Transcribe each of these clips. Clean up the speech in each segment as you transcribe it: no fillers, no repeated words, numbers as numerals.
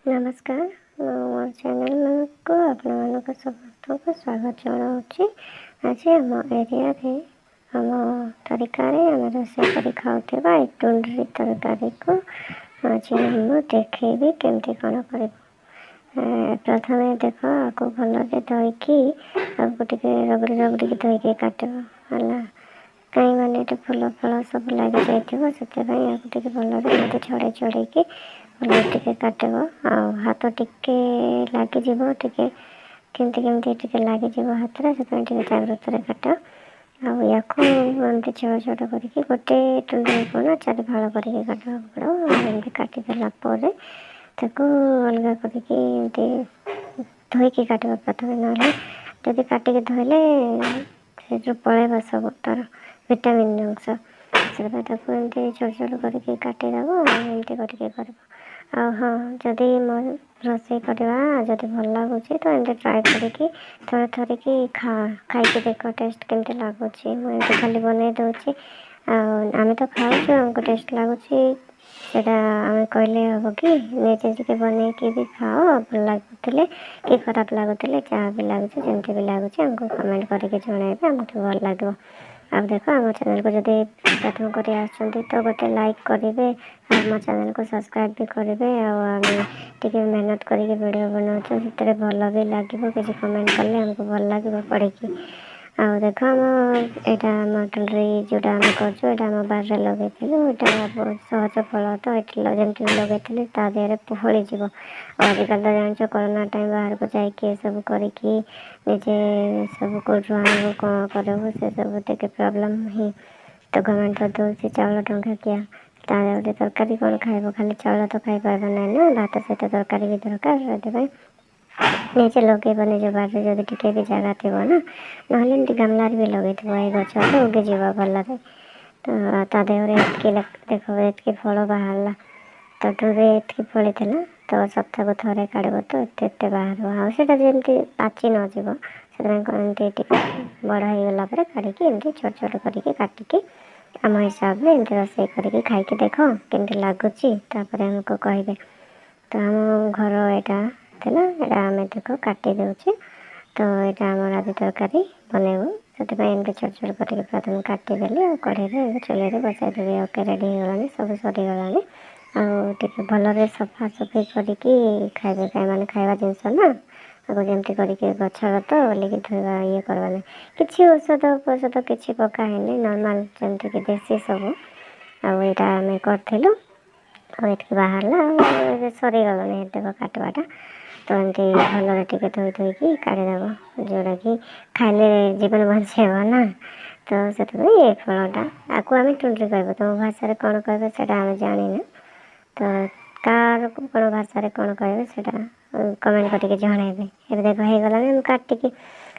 नमस्कार मोर चैनल को आप समस्त को स्वागत जनाऊँगी। आज आम एरिया आम तरीका आम रोषे कर खाऊा टुंडरी तरकारी को आज मुझे देखी केमती कौन कर। प्रथम देख आपको भलरे धोईकी आपको रगड़ी रगड़ी धोईकी काट है कहीं मैंने फूल फल सब लगी जाइए से भलरे छड़े छड़े भल काटब हाथ टिके लगे टे केमती लगे हाथ से जागृत काट या छोट छोट करके गोटे टुंडे को ना 4 फाड़ करके काटा पड़ो काटिदेला अलग करके धोईकी काटा प्रथम ना जदि काटिक धोले से पलैब सब तार विटामिन अंश से एमती छोट छोट करके काटिदेव एमती करके कर। हाँ जदि रोषे करवा जदि भल लगुच तो एमती ट्राए करके थोड़े थोड़े कि खाई देख टेस्ट केमती लगुच मुझे खाली बनई दूसरी आम तो खाऊ आमको टेस्ट लगुच आम कहले हम कि निजे बन भी खाओ भल लगुले कि खराब लगुले जहाँ भी लगुच जमती भी लगुच आमको कमेंट करके जनइबे आमको भल लगे। आप देख आम चैनल को जब प्रथम कर तो गोटे लाइक करेंगे आम चैनल को सब्सक्राइब भी करेंगे आम मेहनत करके वीडियो बनाऊँ से भल भी लगे किसी कमेंट कले आमको भल लगे पढ़ी देख आम यहाँ टुंडरी जोटा आम कर बारे लगे बहुत सहज फल तो ये जमी लगे देहरे फलीज आजिकल तो जान कोरोना टाइम बाहर को जाकि सब करके निजे सब कौटू आनबू कौन करूँ से सब टे प्रॉब्लम ही तो गवर्नमेंट तो दूसरी चाउल टंका किया गोटे तरकारी कौन खाइब खाली चाउल तो खाई पार ना ना भात सहित तरकारी भी दरकार से निजे लगे निज बारे जब टे भी जगह थी ना ना गमलार भी लगे ये गच तो उगे जीव भल तो देहरे देख ये फल बाहर तो टूरे ये फली तो सप्ताह को थे काढ़ तो एत बाहर आटा जमी पाचि नजर से बड़ हो गला काढ़ी छोट छोट करके काटिकी आम हिसाब से एमती रोषे करके खाई देख केमती लगुच आमको कहे तो आम घर यहाँ था आम देख काटी दूचे तो यहाँ आम आज तरकारी बनइबू से छोट छोट करके प्रथम काटिदेली कढ़ई चूल्हे बसाईदेवी ओके रेडी होगा सब सरीगला आगे भलरे सफा सफाई करके खाइबे कहीं मैंने खावा जिनस ना आगे जमती करके गचर तो बोलिकी धोवा ये करवा कि औषध औषध किसी पकाएनि नॉर्मल जमती देसी सब आम करूँ ये बाहर सरीगला देख काटवाटा तो एमती भलरे टे धोई धोईकी काढ़ीदेव जोटा कि खाइले जीवन बचे ना तो से फलटा आपको आम टुंडरी कह तुम भाषा कौन कहे से आम जाना तो कार कौन भाषा कौन कहे से कमेंट करके जनइबे ये देख हो गला काटिकी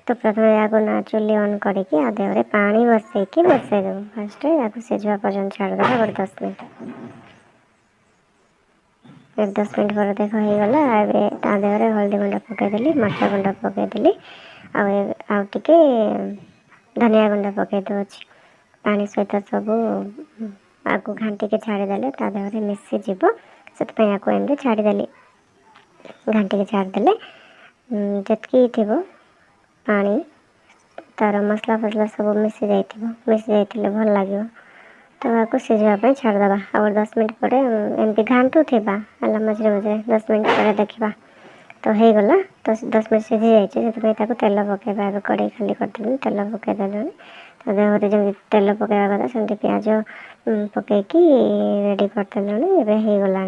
तो प्रथम या ना चूल्ही ऑन करके आधे पानी बसईकी बसईदेव फास्ट या सीझा पर्यटन छाड़देव गोटे 10 मिनट 10 मिनट पर देख हो गला आधे हल्दी गुंड पकईदेली मरचा गुंड पकईदेली आगे धनिया गुंड पकई दूसरी पानी सहित सब आगू घाटिके छाड़ीदे देहरे मिसीज से एमती छाड़ीदेली घाटिके छाड़देले जितकी थी पानी तार मसला फसला सब मिसी जाइए भल लगे तो आपको सीझापी छाड़देवा और 10 मिनट पर एमती घाटू थी मझे मझे 10 मिनट पर देखा तो हो गला तो 10 मिनट सीझी जाइए तेल पकेबा कड़े खाली करदेली तेल पकईदेल तो देहरे जमी तेल पकड़ा कथा सेमती प्याज पकईकी रेडी करदेल एवं हो गला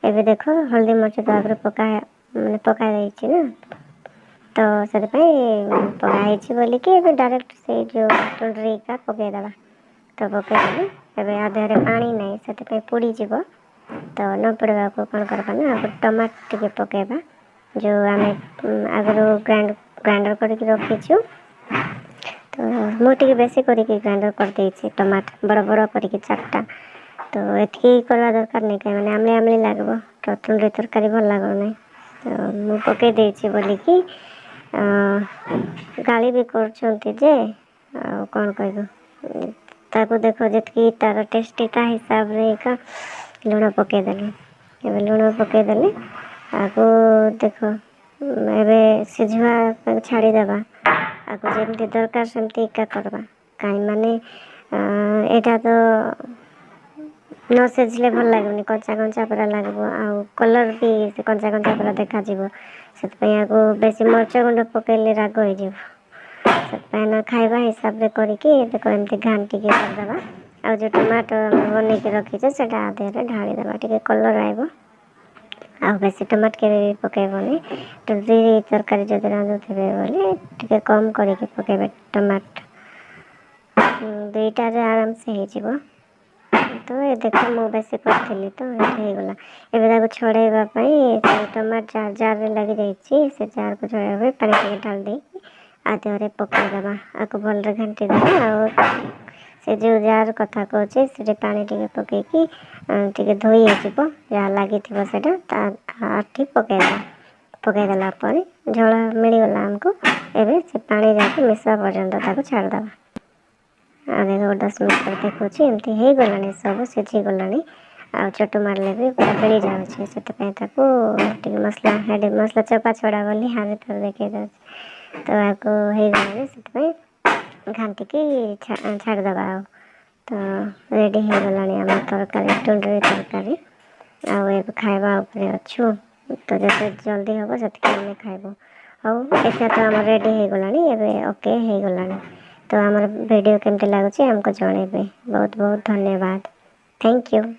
एवं देख हल्दी मरच तो आगे मैंने पकाई ना तो से पकाई बोलिकी डायरेक्ट से जो टुंडरी का पकईदेवा तो पकईदेली एवं आधे पानी ना से पोड़ीज तो न पड़वा को कौन करवा ना आगे टमाटो टे पकईबा जो आम आगु ग्राइंडर करके रखीचु तो मुझे बेसी करके ग्राइंडर करदे टमाटर बड़ बड़ करके 4टा तो ये करवा दरकार नहीं कहीं मैंने आमली आमली लगे तो टुंडरी तरकारी भल लगे ना तो मु पकईदे बोलिकी गाली भी करछन्ते कौन कह देख जी तार टेस्टी हिसाब से लुण पकईदेली लुण पकईदेली ଆକୁ ଦେଖ ଏବେ ସିଝିବା ପାଇଁ ଛାଡ଼ିଦେବା। ଆକୁ ଯେମିତି ଦରକାର ସେମିତି ଏକା କରିବା। କାହିଁ ମାନେ ଏଇଟା ତ ନ ସିଝିଲେ ଭଲ ଲାଗିବନି, କଞ୍ଚା କଞ୍ଚା ପୁରା ଲାଗିବ, ଆଉ କଲର୍ ବି ସେ କଞ୍ଚା କଞ୍ଚା ପୁରା ଦେଖାଯିବ। ସେଥିପାଇଁ ଆକୁ ବେଶୀ ମରିଚ ଗୁଣ୍ଡ ପକାଇଲେ ରାଗ ହେଇଯିବ। ସେଥିପାଇଁ ନା ଖାଇବା ହିସାବରେ କରିକି ଦେଖ ଏମିତି ଘାଣ୍ଟିକି କରିଦେବା। ଆଉ ଯେଉଁ ଟମାଟୋ ଆମେ ବନେଇକି ରଖିଛେ ସେଇଟା ଆ ଦେହରେ ଢାଳିଦେବା, ଟିକେ କଲର୍ ଆଇବ। ଆଉ ବେଶୀ ଟମାଟୋ କେବେ ବି ପକାଇବନି। ଯଦି ତରକାରୀ ଯଦି ରାନ୍ଧୁଥିବେ ବୋଲି ଟିକେ କମ୍ କରିକି ପକାଇବେ ଟମାଟୋ। ଦୁଇଟାରେ ଆରାମସେ ହେଇଯିବ। ତ ଏ ଦେଖ ମୁଁ ବେଶୀ କରିଥିଲି ତ ଏମିତି ହେଇଗଲା। ଏବେ ତାକୁ ଛଡ଼େଇବା ପାଇଁ ସେ ଟମାଟୋ ଜାର୍ରେ ଲାଗିଯାଇଛି, ସେ ଜାର୍କୁ ଛଡ଼େଇବା ପାଇଁ ପାଣି ଟିକେ ଢାଳି ଦେଇକି ଆ ଦେହରେ ପକାଇଦେବା। ଆକୁ ଭଲରେ ଘାଣ୍ଟି ଦେବା। ଆଉ ସେ ଯେଉଁ ଜାର୍ କଥା କହୁଛି ସେଠି ପାଣି ଟିକେ ପକାଇକି ଟିକେ ଧୋଇ ହେଇଯିବ, ଯାହା ଲାଗିଥିବ ସେଇଟା ତା ଆଠି ପକାଇଦେବା। ପକାଇଦେଲା ପରେ ଝୋଳ ମିଳିଗଲା ଆମକୁ। ଏବେ ସେ ପାଣି ଯାଇକି ମିଶିବା ପର୍ଯ୍ୟନ୍ତ ତାକୁ ଛାଡ଼ିଦେବା। ଆଉ ଦେଖ 10 ମିନିଟ୍ ପରେ ଦେଖୁଛି ଏମିତି ହେଇଗଲାଣି, ସବୁ ସିଝିଗଲାଣି। ଆଉ ଚଟୁ ମାରିଲେ ବି ପୁରା ମିଳି ଯାଉଛି। ସେଥିପାଇଁ ତାକୁ ଟିକେ ମସଲା ଚପା ଛଡ଼ା ବୋଲି ହାରେ ଥରେ ଦେଖେଇ ଦେଉଛି। ତ ଆକୁ ହେଇଗଲାଣି, ସେଥିପାଇଁ ଘାଣ୍ଟିକି ଛାଡ଼ିଦେବା। ଆଉ ତ ରେଡ଼ି ହେଇଗଲାଣି ଆମ ତରକାରୀ, ଟୁଣ୍ଡୁରି ତରକାରୀ। ଆଉ ଏବେ ଖାଇବା ଉପରେ ଅଛୁ। ତ ଯେତେ ଜଲ୍ଦି ହେବ ସେତିକି ଆମେ ଖାଇବୁ। ହଉ ଏଇଟା ତ ଆମର ରେଡ଼ି ହେଇଗଲାଣି, ଏବେ ଓକେ ହେଇଗଲାଣି। ତ ଆମର ଭିଡ଼ିଓ କେମିତି ଲାଗୁଛି ଆମକୁ ଜଣେଇବେ। ବହୁତ ବହୁତ ଧନ୍ୟବାଦ। Thank you.